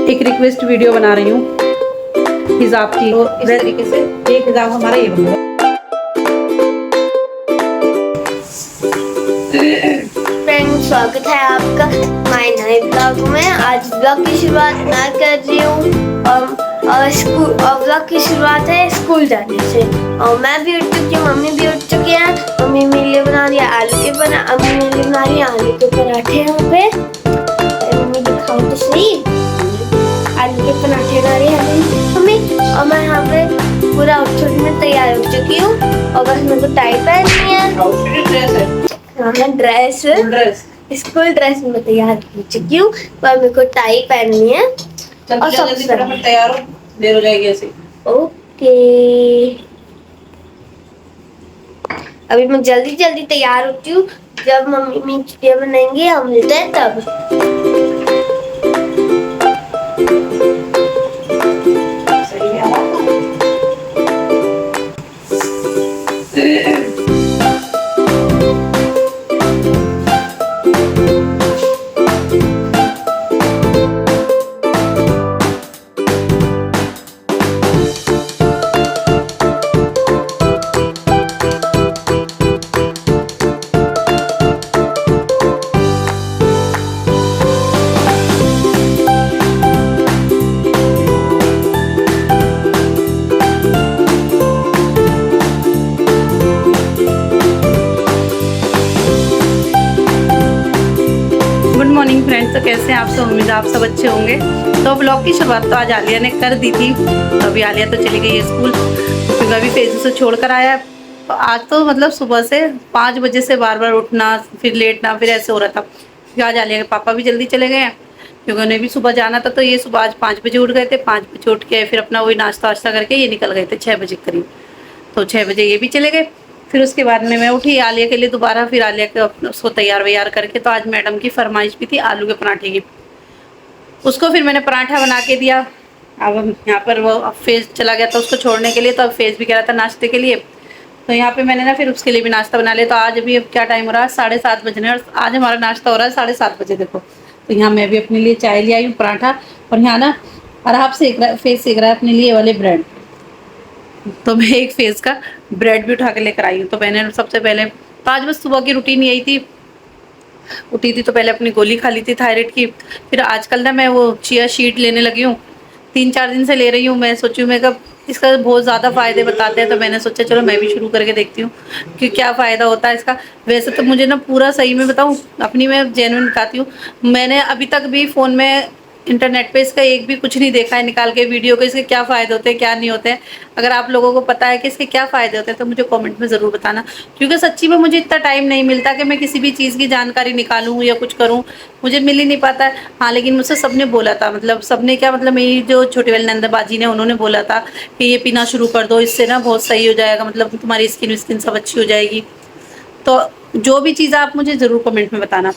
एक request video बना रही हूँ हिजाब की। तो इस तरीके से एक हिजाब हमारा ये बनेगा। फ्रेंड्स, स्वागत है आपका माय नए ब्लॉग में। आज ब्लॉग की शुरुआत मैं कर रही हूँ और ब्लॉग की शुरुआत है स्कूल जाने से। और मैं भी उठ चुकी हूँ, मम्मी भी उठ चुकी है। मम्मी मेरे लिए बना रही है मम्मी मेरे लिए बना रही है आलू के पराठे। यहाँ पे मम्मी दिखाओ तो सही, आलू के पराठे बना रही है मम्मी। और मैं यहाँ पे पूरा आउटफिट में तैयार हो चुकी हूँ और बस मेरे को टाई पहननी है। ड्रेस स्कूल ड्रेस में तैयार हो चुकी हूँ, पर मेरे को टाई पहननी है। और जल्दी फटाफट तैयार हो, देर हो जाएगी ऐसे। ओके, अभी मैं जल्दी जल्दी तैयार होती हूँ। जब मम्मी छुट्टियाँ बनाएंगी हम मिलते हैं तब। मॉर्निंग फ्रेंड्स, तो कैसे हैं आप सब? उम्मीद आप सब अच्छे होंगे। तो ब्लॉग की शुरुआत तो आज आलिया ने कर दी थी। तो अभी आलिया तो चली गई है स्कूल, क्योंकि अभी फेजू से छोड़ कर आया। तो आज तो मतलब सुबह से 5 बजे से बार बार उठना, फिर लेटना, फिर ऐसे हो रहा था। आज आलिया के पापा भी जल्दी चले गए हैं, क्योंकि उन्हें भी सुबह जाना था। तो ये सुबह आज 5 बजे उठ गए थे। 5 बजे उठ के फिर अपना वही नाश्ता वाश्ता करके ये निकल गए थे 6 बजे करीब। तो 6 बजे ये भी चले गए। फिर उसके बाद में मैं उठी आलिया के लिए दोबारा। फिर आलिया के उसको तैयार वैयार करके, तो आज मैडम की फरमाइश भी थी आलू के पराठे की। उसको फिर मैंने पराठा बना के दिया। अब यहाँ पर वो फेज चला गया था उसको छोड़ने के लिए, तो अब फेज भी कह रहा था नाश्ते के लिए। तो यहाँ पे मैंने ना फिर उसके लिए भी नाश्ता बना लिया। तो आज अभी अब क्या टाइम हो रहा है, 7:30 बजने, और आज हमारा नाश्ता हो रहा है 7:30 बजे। देखो, तो यहाँ मैं भी अपने लिए चाय ले आई हूँ, पराठा। और यहाँ ना अरहाब फेज सेक रहा है अपने लिए वाले ब्रेड। तो मैं एक फेज का ब्रेड भी उठा के लेकर आई हूँ। तो मैंने सबसे पहले तो आज बस सुबह की रूटीन यही थी। उठी थी तो पहले अपनी गोली खा ली थी थायराइड की। फिर आजकल ना मैं वो चिया शीट लेने लगी हूँ, 3-4 दिन से ले रही हूँ। मैं सोची मैं कब इसका बहुत ज़्यादा फ़ायदे बताते हैं, तो मैंने सोचा चलो मैं भी शुरू करके देखती हूँ कि क्या फ़ायदा होता है इसका। वैसे तो मुझे ना पूरा सही में बताऊँ, अपनी मैं जेन्युइन बताती हूँ, मैंने अभी तक भी फ़ोन में इंटरनेट पे इसका एक भी कुछ नहीं देखा है निकाल के वीडियो को, इसके क्या फ़ायदे होते हैं क्या नहीं होते हैं। अगर आप लोगों को पता है कि इसके क्या फ़ायदे होते हैं तो मुझे कमेंट में ज़रूर बताना, क्योंकि सच्ची में मुझे इतना टाइम नहीं मिलता कि मैं किसी भी चीज़ की जानकारी निकालूँ या कुछ करूँ, मुझे मिल ही नहीं पाता है। हाँ, लेकिन मुझसे सबने बोला था, मतलब सबने क्या, मतलब मेरी जो छोटी वाली नंदाबाजी ने, उन्होंने बोला था कि ये पीना शुरू कर दो, इससे ना बहुत सही हो जाएगा, मतलब तुम्हारी स्किन सब अच्छी हो जाएगी। तो जो भी चीज़ आप मुझे ज़रूर कमेंट में बताना।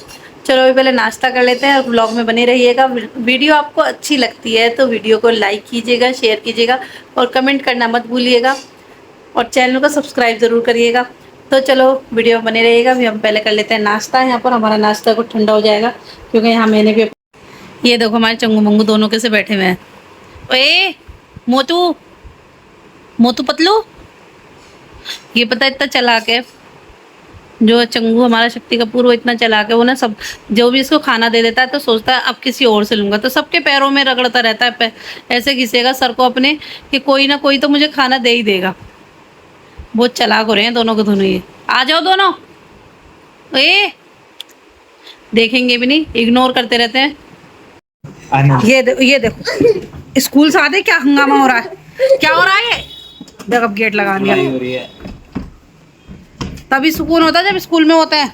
चलो अभी पहले नाश्ता कर लेते हैं और ब्लॉग में बने रहिएगा। वीडियो आपको अच्छी लगती है तो वीडियो को लाइक कीजिएगा, शेयर कीजिएगा और कमेंट करना मत भूलिएगा, और चैनल को सब्सक्राइब ज़रूर करिएगा। तो चलो वीडियो में बने रहिएगा। अभी हम पहले कर लेते हैं नाश्ता। यहाँ पर हमारा नाश्ता कुछ ठंडा हो जाएगा, क्योंकि यहाँ मैंने भी, ये देखो हमारे चंगू मंगू दोनों कैसे बैठे हुए हैं। ओए मोटू, मोटू पतलू, ये पता इतना चला के जो चंगू हमारा शक्ति कपूर, वो इतना चला के वो ना सब जो भी इसको खाना दे देता है तो सोचता है अब किसी और से लूँगा, तो सबके पैरों में रगड़ता रहता है, ऐसे घिसेगा सर को अपने कि कोई ना कोई तो मुझे खाना दे ही देगा। बहुत चालाक हो रहे हैं दोनों के दोनों। ये आ जाओ दोनों, ए देखेंगे भी नहीं, इग्नोर करते रहते हैं। ये देखो स्कूल से आते क्या हंगामा हो रहा है, क्या हो रहा है ये देख, अब गेट लगा दिया। तभी सुकून होता है जब स्कूल में होता है।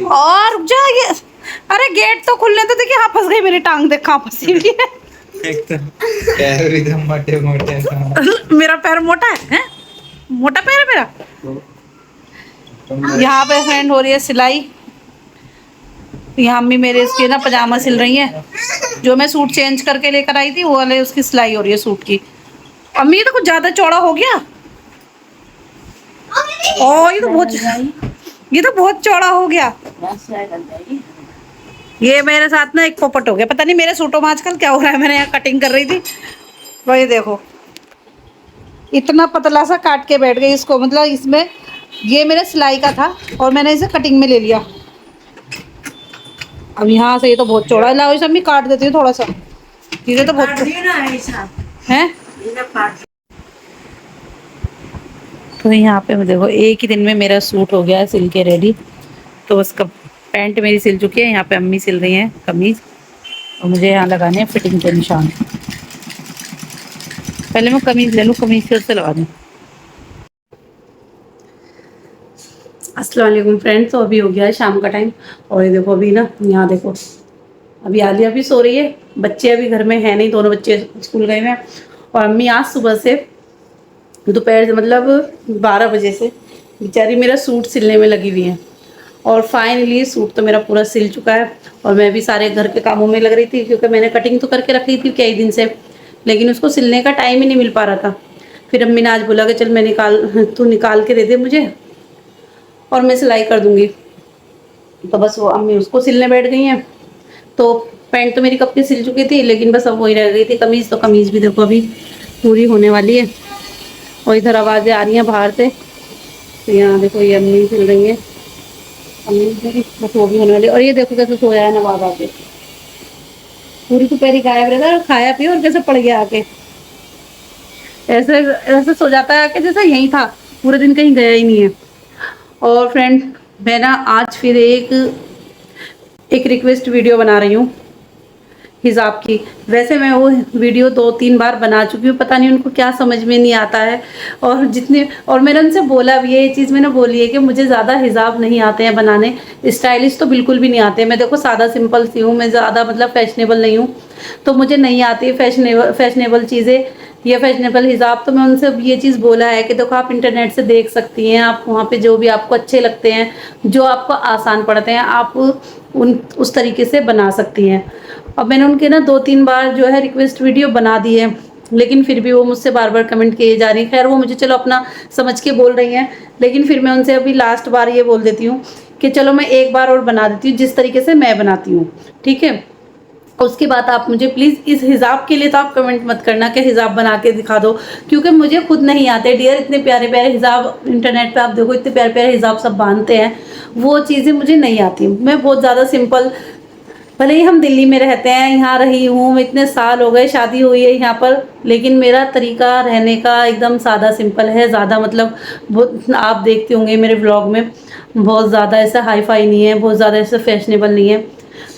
और रुक जा, ये अरे गेट तो खुलने तो देखिए, हाँ फंस गई मेरी टांग, देख कहाँ फंसी हुई है। पैर एकदम मोटे मोटे। मेरा पैर मोटा है? मोटा पैर है मेरा। यहाँ पे फ्रेंड हो रही है सिलाई। यहाँ अम्मी मेरे इसके ना पजामा सिल रही हैं, जो मैं सूट चेंज करके लेकर आई थी वो वाले, उसकी सिलाई हो रही है सूट की। अम्मी ये तो कुछ ज्यादा चौड़ा हो गया। ओ ये तो बहुत चौड़ा हो गया। ये मेरे साथ ना एक पोपट हो गया, पता नहीं मेरे सूटों में आजकल क्या हो रहा है। मैंने यहाँ कटिंग कर रही थी, वही देखो इतना पतला सा काट के बैठ गई इसको, मतलब इसमें ये मेरे सिलाई का था और मैंने इसे कटिंग में ले लिया। अब यहाँ से ये तो बहुत चौड़ा है, लाओ इसे मैं काट देती हूँ थोड़ा सा, चीजें तो बहुत है। तो यहाँ पे देखो एक ही दिन में मेरा सूट हो गया है सिल के रेडी। तो उसका पैंट मेरी सिल चुकी है, यहाँ पे अम्मी सिल रही हैं कमीज और मुझे यहाँ लगाने हैं फिटिंग के निशान। पहले मैं कमीज ले लूँ, कमीज फिर से लगा दूँ। अस्सलाम वालेकुम फ्रेंड्स। तो अभी हो गया है शाम का टाइम और ये देखो अभी ना यहाँ देखो अभी आलिया भी सो रही है, बच्चे अभी घर में है नहीं, दोनों बच्चे स्कूल गए हैं। और अम्मी आज सुबह से दोपहर से मतलब 12 बजे से बेचारी मेरा सूट सिलने में लगी हुई हैं। और फाइनली सूट तो मेरा पूरा सिल चुका है और मैं भी सारे घर के कामों में लग रही थी, क्योंकि मैंने कटिंग तो करके रखी थी कई दिन से, लेकिन उसको सिलने का टाइम ही नहीं मिल पा रहा था। फिर अम्मी ने आज बोला कि चल मैं तू निकाल के दे दे मुझे और मैं सिलाई कर दूंगी। तो बस वो अम्मी उसको सिलने बैठ गई हैं। तो पैंट तो मेरी कब की सिल चुकी थी, लेकिन बस अब वही रह गई थी कमीज़। तो कमीज़ भी देखो अभी पूरी होने वाली है। और इधर आवाज़ें आ रही हैं बाहर से, तो यहाँ देखो ये अम्मी सिल रही हैं, अम्मी बस वो भी होने वाली। और ये देखो कैसे सोया है नवाब आके, पूरी दोपहरी गायब रहता है, खाया पिया और कैसे पड़ गया आके, ऐसे ऐसे सो जाता है आके जैसे यहीं था, पूरे दिन कहीं गया ही नहीं है। और फ्रेंड मैं ना आज फिर एक रिक्वेस्ट वीडियो बना रही हूँ हिजाब की। वैसे मैं वो वीडियो 2-3 बार बना चुकी हूँ, पता नहीं उनको क्या समझ में नहीं आता है। और मैंने उनसे बोला भी ये चीज़ मैंने बोली है कि मुझे ज़्यादा हिजाब नहीं आते हैं बनाने, स्टाइलिश तो बिल्कुल भी नहीं आते। मैं देखो सादा सिंपल सी हूँ, मैं ज़्यादा मतलब फैशनेबल नहीं हूँ, तो मुझे नहीं आती फैशनेबल चीज़ें या फैशनेबल हिजाब। तो मैं उनसे ये चीज़ बोला है कि देखो आप इंटरनेट से देख सकती हैं, आप वहाँ पे जो भी आपको अच्छे लगते हैं, जो आपको आसान पड़ते हैं, आप उस तरीके से बना सकती हैं। अब मैंने उनके ना 2-3 बार जो है रिक्वेस्ट वीडियो बना दी है, लेकिन फिर भी वो मुझसे बार बार कमेंट किए जा रही है। खैर वो मुझे चलो अपना समझ के बोल रही हैं, लेकिन फिर मैं उनसे अभी लास्ट बार ये बोल देती हूँ कि चलो मैं एक बार और बना देती हूँ जिस तरीके से मैं बनाती हूँ, ठीक है। उसके बाद आप मुझे प्लीज़ इस हिजाब के लिए तो आप कमेंट मत करना कि हिजाब बना के दिखा दो, क्योंकि मुझे खुद नहीं आते डियर। इतने प्यारे प्यारे हिजाब इंटरनेट पे आप देखो, इतने प्यारे प्यारे हिजाब सब बांधते हैं, वो चीज़ें मुझे नहीं आती। मैं बहुत ज़्यादा सिंपल, भले ही हम दिल्ली में रहते हैं, यहाँ रही हूँ, इतने साल हो गए, शादी हुई है यहाँ पर, लेकिन मेरा तरीका रहने का एकदम सादा सिंपल है। ज़्यादा मतलब बहुत आप देखते होंगे मेरे व्लॉग में, बहुत ज़्यादा ऐसा हाई फाई नहीं है, बहुत ज़्यादा ऐसा फैशनेबल नहीं है।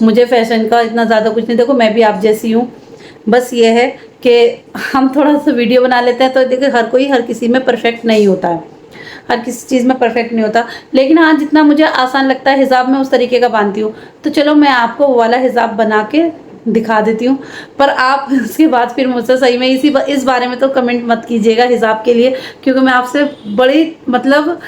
मुझे फैशन का इतना ज़्यादा कुछ नहीं, देखो मैं भी आप जैसी हूँ। बस ये है कि हम थोड़ा सा वीडियो बना लेते हैं, तो देखो हर किसी में परफेक्ट नहीं होता है, हर किसी चीज़ में परफेक्ट नहीं होता। लेकिन हाँ जितना मुझे आसान लगता है हिजाब में उस तरीके का बांधती हूँ। तो चलो मैं आपको वो वाला हिजाब बना के दिखा देती हूँ, पर आप उसके बाद फिर मुझसे सही में इस बारे में तो कमेंट मत कीजिएगा हिजाब के लिए, क्योंकि मैं आपसे बड़ी मतलब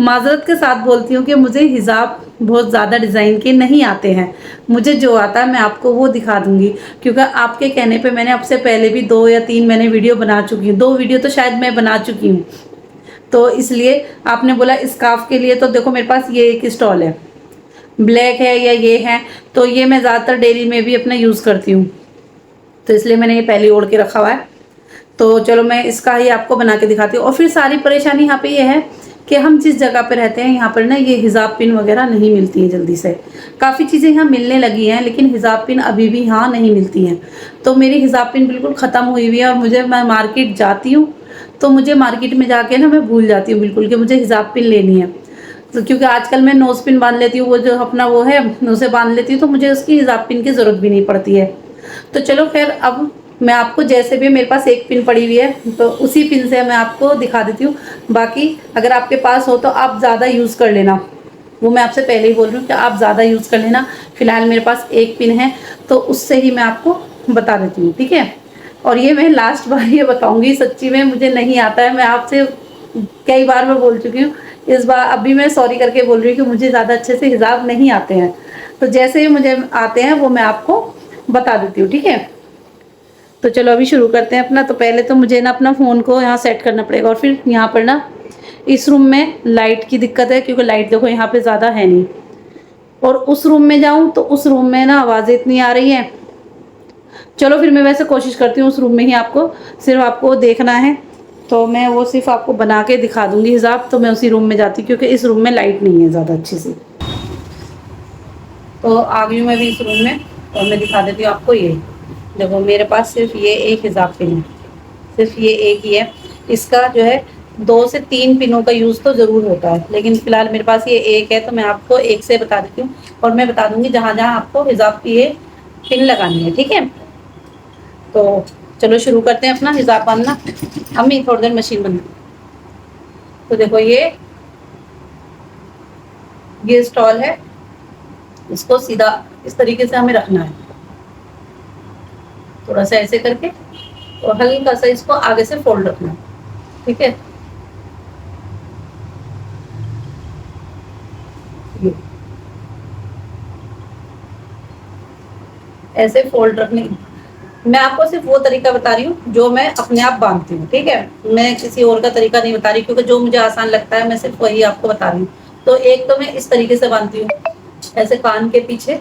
माजरत के साथ बोलती हूँ कि मुझे हिजाब बहुत ज़्यादा डिज़ाइन के नहीं आते हैं। मुझे जो आता है मैं आपको वो दिखा दूँगी, क्योंकि आपके कहने पे मैंने आपसे पहले भी 2 या 3 मैंने वीडियो बना चुकी हूँ, 2 वीडियो तो शायद मैं बना चुकी हूँ। तो इसलिए आपने बोला स्कार्फ के लिए, तो देखो मेरे पास ये एक स्टॉल है, ब्लैक है या ये है, तो ये मैं ज़्यादातर डेली में भी अपना यूज़ करती हूँ, तो इसलिए मैंने ये पहले ओढ़ के रखा हुआ है। तो चलो मैं इसका ही आपको बना के दिखाती हूँ। और फिर सारी परेशानी यहाँ पे ये है कि हम जिस जगह पे रहते हैं यहाँ पर ना ये हिजाब पिन वगैरह नहीं मिलती है जल्दी से। काफ़ी चीज़ें यहाँ मिलने लगी हैं, लेकिन हिजाब पिन अभी भी यहाँ नहीं मिलती हैं। तो मेरी हिजाब पिन बिल्कुल ख़त्म हुई हुई है, और मैं मार्केट जाती हूँ तो मुझे मार्केट में जाके ना मैं भूल जाती हूँ बिल्कुल कि मुझे हिजाब पिन लेनी है। तो क्योंकि आजकल मैं नोज़ पिन बांध लेती हूँ, वो जो अपना वो है उसे बांध लेती हूँ, तो मुझे उसकी हिजाब पिन की ज़रूरत भी नहीं पड़ती है। तो चलो खैर अब मैं आपको जैसे भी, मेरे पास एक पिन पड़ी हुई है तो उसी पिन से मैं आपको दिखा देती हूँ। बाकी अगर आपके पास हो तो आप ज़्यादा यूज़ कर लेना, वो मैं आपसे पहले ही बोल रही हूँ कि आप ज़्यादा यूज़ कर लेना। फ़िलहाल मेरे पास एक पिन है तो उससे ही मैं आपको बता देती हूँ, ठीक है। और ये मैं लास्ट बार ये बताऊँगी, सच्ची में मुझे नहीं आता है, मैं आपसे कई बार मैं बोल चुकी हूँ, इस बार अभी मैं सॉरी करके बोल रही हूँ कि मुझे ज़्यादा अच्छे से हिजाब नहीं आते हैं। तो जैसे ही मुझे आते हैं वो मैं आपको बता देती हूँ, ठीक है। तो चलो अभी शुरू करते हैं अपना। तो पहले तो मुझे ना अपना फ़ोन को यहाँ सेट करना पड़ेगा, और फिर यहाँ पर ना इस रूम में लाइट की दिक्कत है, क्योंकि लाइट देखो यहाँ पे ज़्यादा है नहीं, और उस रूम में जाऊं तो उस रूम में ना आवाज़ें इतनी आ रही हैं। चलो फिर मैं वैसे कोशिश करती हूँ उस रूम में ही आपको सिर्फ आपको देखना है, तो मैं वो सिर्फ आपको बना के दिखा दूंगी हिजाब। तो मैं उसी रूम में जाती हूँ क्योंकि इस रूम में लाइट नहीं है ज़्यादा अच्छी सी। तो आ गई हूँ मैं भी इस रूम में और मैं दिखा देती हूँ आपको। ये देखो मेरे पास सिर्फ ये एक हिजाब पिन है, सिर्फ ये एक ही है। इसका जो है 2 से 3 पिनों का यूज़ तो ज़रूर होता है, लेकिन फ़िलहाल मेरे पास ये एक है तो मैं आपको एक से बता देती हूँ और मैं बता दूँगी जहाँ जहाँ आपको हिजाब की ये पिन लगानी है, ठीक है। तो चलो शुरू करते हैं अपना हिजाब बांधना। अम्मी थोड़ी देर मशीन बंद। तो देखो ये स्टॉल है, इसको सीधा इस तरीके से हमें रखना है, थोड़ा सा ऐसे करके और हल्का सा इसको आगे से फोल्ड रखना है, ठीक है। ये ऐसे फोल्ड रखने, मैं आपको सिर्फ वो तरीका बता रही हूँ जो मैं अपने आप बांधती हूँ, ठीक है। मैं किसी और का तरीका नहीं बता रही क्योंकि जो मुझे आसान लगता है मैं सिर्फ वही आपको बता रही हूँ। तो एक तो मैं इस तरीके से बांधती हूँ, ऐसे कान के पीछे।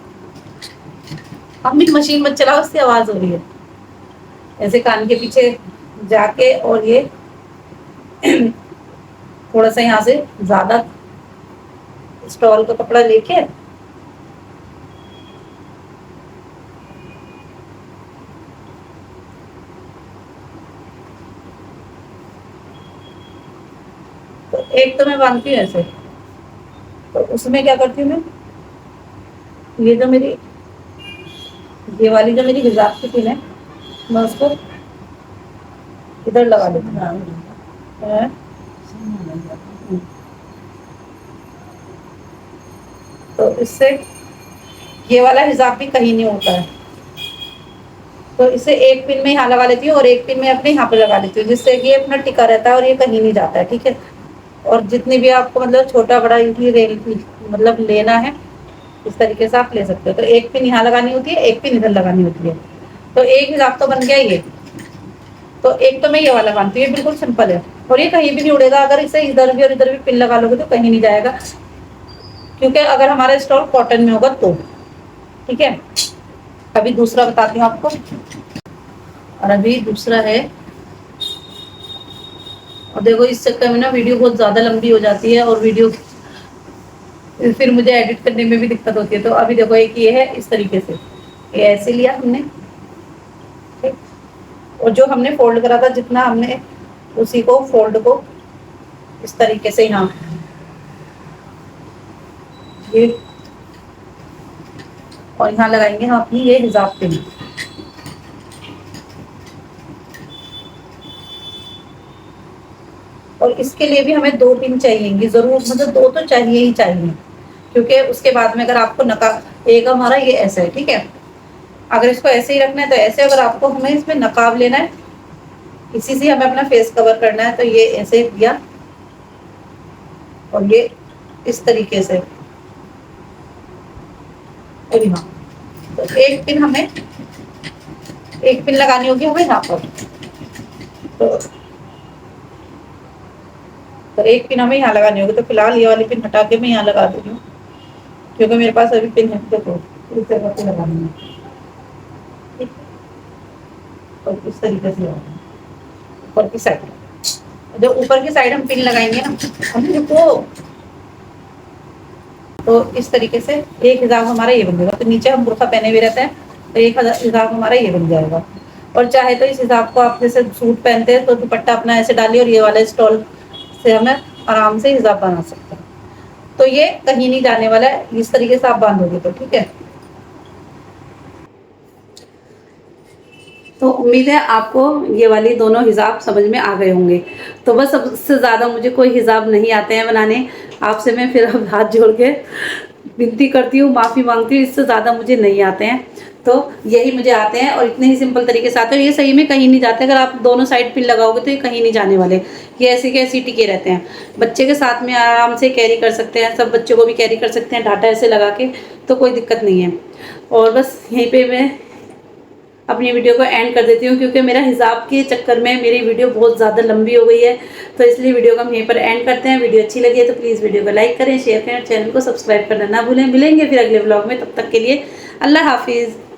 अम्मी मशीन मत चलाओ, उससे आवाज हो रही है। ऐसे कान के पीछे जाके और ये थोड़ा सा यहाँ से ज्यादा स्टॉल का कपड़ा लेके तो एक तो मैं बांधती हूँ ऐसे। तो उसमें क्या करती हूँ मैं, ये जो मेरी ये वाली जो मेरी हिजाब की पिन है मैं उसको इधर लगा देती हूँ। तो इससे ये वाला हिजाब भी कहीं नहीं होता है। तो इसे एक पिन में यहाँ लगा लेती हूँ और एक पिन में अपने यहाँ पे लगा लेती हूँ, जिससे कि ये अपना टिका रहता है और ये कहीं नहीं जाता है, ठीक है। और जितनी भी आपको मतलब छोटा बड़ा इनकी रेल मतलब लेना है इस तरीके से आप ले सकते हो। तो एक पिन यहाँ लगानी होती है, एक पिन इधर लगानी होती है। तो एक हिसाब तो बन गया ये। तो एक तो मैं ये वाला बांधती हूँ, ये बिल्कुल सिंपल है और ये कहीं भी नहीं उड़ेगा। अगर इसे इधर भी और इधर भी पिन लगा लोगे तो कहीं नहीं जाएगा, क्योंकि अगर हमारा स्टॉल कॉटन में होगा तो, ठीक है। अभी दूसरा बताती हूँ आपको। और अभी दूसरा है, और देखो इस चक्कर में ना वीडियो बहुत ज्यादा लंबी हो जाती है और वीडियो फिर मुझे एडिट करने में भी दिक्कत होती है। तो अभी देखो एक ये है इस तरीके से, ये ऐसे लिया हमने, ठीक। और जो हमने फोल्ड करा था जितना हमने उसी को फोल्ड को इस तरीके से यहाँ ये और यहाँ लगाएंगे हम अपनी ये हिजाब पिन। और इसके लिए भी हमें 2 पिन चाहिएंगी जरूर, मतलब 2 तो चाहिए ही चाहिए, क्योंकि उसके बाद में अगर आपको नकाब, एक हमारा ये ऐसा है, ठीक है। अगर इसको ऐसे ही रखना है तो ऐसे, अगर आपको हमें इसमें नकाब लेना है, इसी से हमें अपना फेस कवर करना है, तो ये ऐसे दिया और ये इस तरीके से। और यहाँ तो एक पिन लगानी होगी हमें यहाँ पर। तो एक पिन हमें यहाँ लगानी होगी। तो फिलहाल ये वाली पिन हटा के मैं यहाँ लगा दे रही हूँ, क्योंकि मेरे पास अभी पिन है। देखो इस जगह पे लगानी है, ठीक। और इस तरीके से लगानी है ऊपर की साइड। जब ऊपर की साइड हम पिन लगाएंगे ना, हम देखो तो इस तरीके से एक हिजाब हमारा ये बन जाएगा। तो नीचे हम बुर्का पहने हुए रहते हैं तो एक हिजाब हमारा ये बन जाएगा। और चाहे तो इस हिसाब को आप जैसे सूट पहनते हैं तो दुपट्टा अपना ऐसे डालिए और ये वाला स्टॉल से हमें आराम से हिजाब बना सकते हैं। तो ये कहीं नहीं जाने वाला है, इस तरीके से आप बांधोगे तो, ठीक है। तो उम्मीद है आपको ये वाली दोनों हिजाब समझ में आ गए होंगे। तो बस अब इससे ज़्यादा मुझे कोई हिजाब नहीं आते हैं बनाने। आपसे मैं फिर अब हाथ जोड़ के विनती करती हूँ, माफ़ी मांगती हूँ, इससे ज़्यादा मुझे नहीं आते हैं। तो यही मुझे आते हैं और इतने ही सिंपल तरीके से आते हैं। ये सही में कहीं नहीं जाते, अगर आप दोनों साइड पिन लगाओगे तो ये कहीं नहीं जाने वाले। ये ऐसे के ऐसे टिके रहते हैं। बच्चे के साथ में आराम से कैरी कर सकते हैं, सब बच्चों को भी कैरी कर सकते हैं डाटा ऐसे लगा के, तो कोई दिक्कत नहीं है। और बस यहीं पर मैं अपनी वीडियो को एंड कर देती हूँ, क्योंकि मेरा हिसाब के चक्कर में मेरी वीडियो बहुत ज़्यादा लंबी हो गई है। तो इसलिए वीडियो को हम यहीं पर एंड करते हैं। वीडियो अच्छी लगी है तो प्लीज़ वीडियो को लाइक करें, शेयर करें, चैनल को सब्सक्राइब करना ना भूलें। मिलेंगे फिर अगले व्लॉग में, तब तक के लिए अल्लाह हाफिज़।